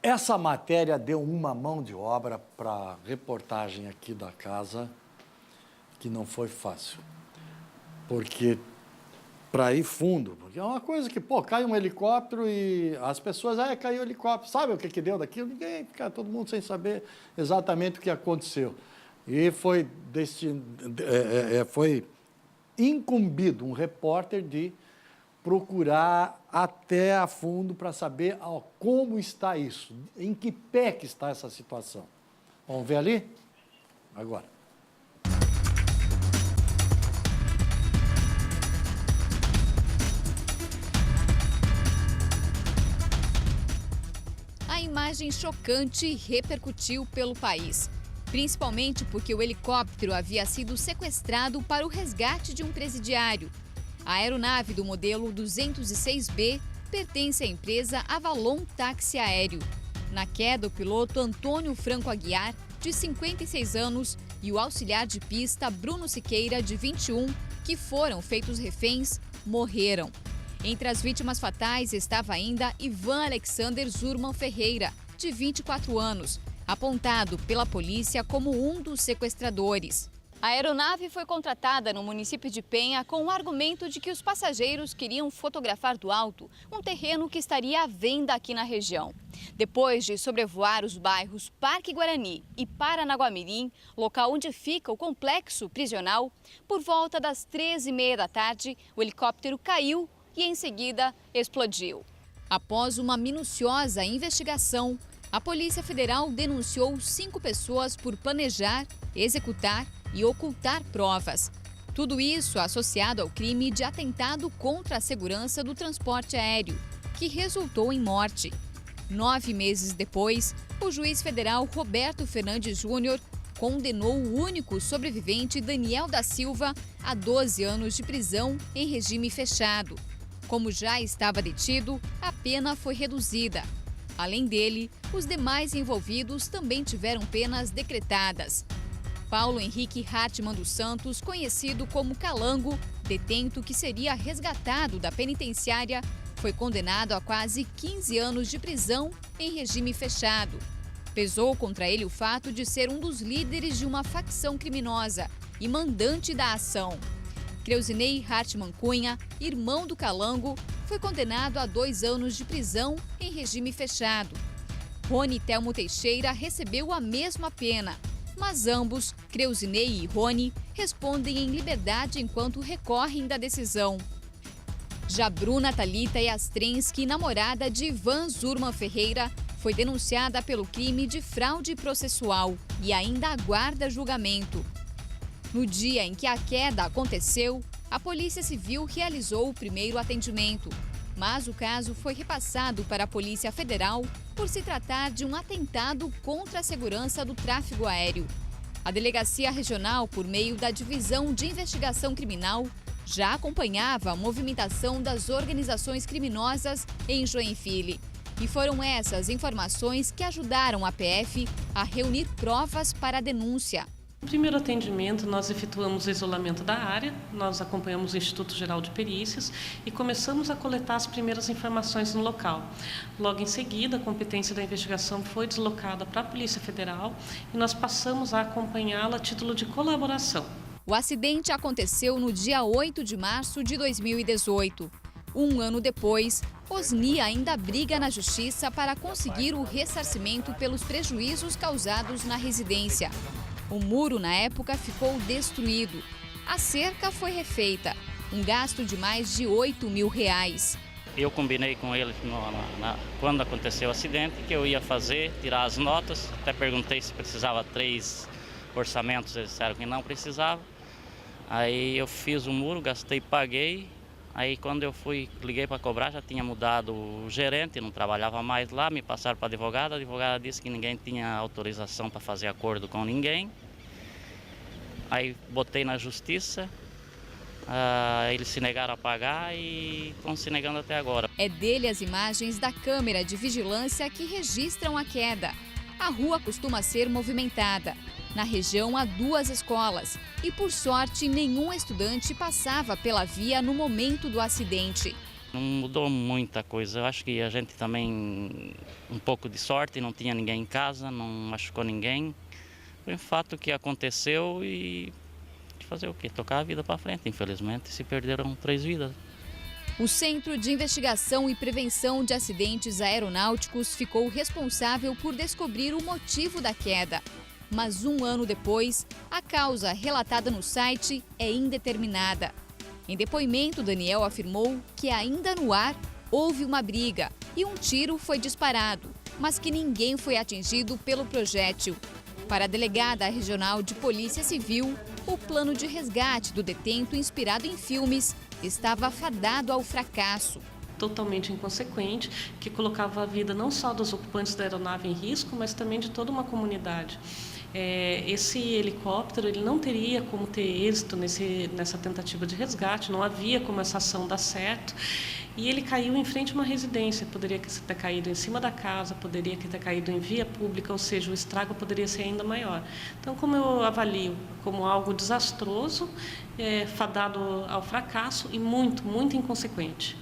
Essa matéria deu uma mão de obra para a reportagem aqui da casa, que não foi fácil. Porque para ir fundo, porque é uma coisa que, cai um helicóptero e as pessoas, caiu o helicóptero, sabe o que deu daquilo? Ninguém, fica todo mundo sem saber exatamente o que aconteceu. E foi incumbido um repórter de procurar até a fundo para saber como está isso, em que pé que está essa situação. Vamos ver ali? Agora. A imagem chocante repercutiu pelo país, principalmente porque o helicóptero havia sido sequestrado para o resgate de um presidiário. A aeronave do modelo 206B pertence à empresa Avalon Táxi Aéreo. Na queda, o piloto Antônio Franco Aguiar, de 56 anos, e o auxiliar de pista Bruno Siqueira, de 21, que foram feitos reféns, morreram. Entre as vítimas fatais estava ainda Ivan Alexander Zurman Ferreira, de 24 anos, apontado pela polícia como um dos sequestradores. A aeronave foi contratada no município de Penha com o argumento de que os passageiros queriam fotografar do alto um terreno que estaria à venda aqui na região. Depois de sobrevoar os bairros Parque Guarani e Paranaguamirim, local onde fica o complexo prisional, por volta das 13h30 da tarde, o helicóptero caiu e em seguida explodiu. Após uma minuciosa investigação, a Polícia Federal denunciou 5 pessoas por planejar, executar e ocultar provas. Tudo isso associado ao crime de atentado contra a segurança do transporte aéreo, que resultou em morte. 9 meses depois, o juiz federal Roberto Fernandes Júnior condenou o único sobrevivente, Daniel da Silva, a 12 anos de prisão em regime fechado. Como já estava detido, a pena foi reduzida. Além dele, os demais envolvidos também tiveram penas decretadas. Paulo Henrique Hartmann dos Santos, conhecido como Calango, detento que seria resgatado da penitenciária, foi condenado a quase 15 anos de prisão em regime fechado. Pesou contra ele o fato de ser um dos líderes de uma facção criminosa e mandante da ação. Creuzinei Hartmann Cunha, irmão do Calango, foi condenado a 2 anos de prisão em regime fechado. Rony Telmo Teixeira recebeu a mesma pena, mas ambos, Creuzinei e Rony, respondem em liberdade enquanto recorrem da decisão. Já Bruna Thalita Yastrensky, namorada de Ivan Zurman Ferreira, foi denunciada pelo crime de fraude processual e ainda aguarda julgamento. No dia em que a queda aconteceu, a Polícia Civil realizou o primeiro atendimento, mas o caso foi repassado para a Polícia Federal por se tratar de um atentado contra a segurança do tráfego aéreo. A Delegacia Regional, por meio da Divisão de Investigação Criminal, já acompanhava a movimentação das organizações criminosas em Joinville. E foram essas informações que ajudaram a PF a reunir provas para a denúncia. No primeiro atendimento, nós efetuamos o isolamento da área, nós acompanhamos o Instituto Geral de Perícias e começamos a coletar as primeiras informações no local. Logo em seguida, a competência da investigação foi deslocada para a Polícia Federal e nós passamos a acompanhá-la a título de colaboração. O acidente aconteceu no dia 8 de março de 2018. Um ano depois, Osni ainda briga na Justiça para conseguir o ressarcimento pelos prejuízos causados na residência. O muro, na época, ficou destruído. A cerca foi refeita, um gasto de mais de R$8 mil. Eu combinei com ele quando aconteceu o acidente que eu ia tirar as notas. Até perguntei se precisava 3 orçamentos, eles disseram que não precisava. Aí eu fiz o muro, gastei, paguei. Aí quando eu liguei para cobrar, já tinha mudado o gerente, não trabalhava mais lá, me passaram para a advogada disse que ninguém tinha autorização para fazer acordo com ninguém. Aí botei na justiça, eles se negaram a pagar e estão se negando até agora. É dele as imagens da câmera de vigilância que registram a queda. A rua costuma ser movimentada. Na região há 2 escolas e, por sorte, nenhum estudante passava pela via no momento do acidente. Não mudou muita coisa. Eu acho que a gente também, um pouco de sorte, não tinha ninguém em casa, não machucou ninguém. Foi um fato que aconteceu e fazer o quê? Tocar a vida para frente. Infelizmente, se perderam 3 vidas. O Centro de Investigação e Prevenção de Acidentes Aeronáuticos ficou responsável por descobrir o motivo da queda. Mas 1 ano depois, a causa relatada no site é indeterminada. Em depoimento, Daniel afirmou que ainda no ar houve uma briga e um tiro foi disparado, mas que ninguém foi atingido pelo projétil. Para a delegada regional de Polícia Civil, o plano de resgate do detento inspirado em filmes estava fadado ao fracasso. Totalmente inconsequente, que colocava a vida não só dos ocupantes da aeronave em risco, mas também de toda uma comunidade. Esse helicóptero ele não teria como ter êxito nessa tentativa de resgate, não havia como essa ação dar certo. E ele caiu em frente a uma residência, poderia ter caído em cima da casa, poderia ter caído em via pública, ou seja, o estrago poderia ser ainda maior. Então, como eu avalio como algo desastroso, fadado ao fracasso e muito, muito inconsequente.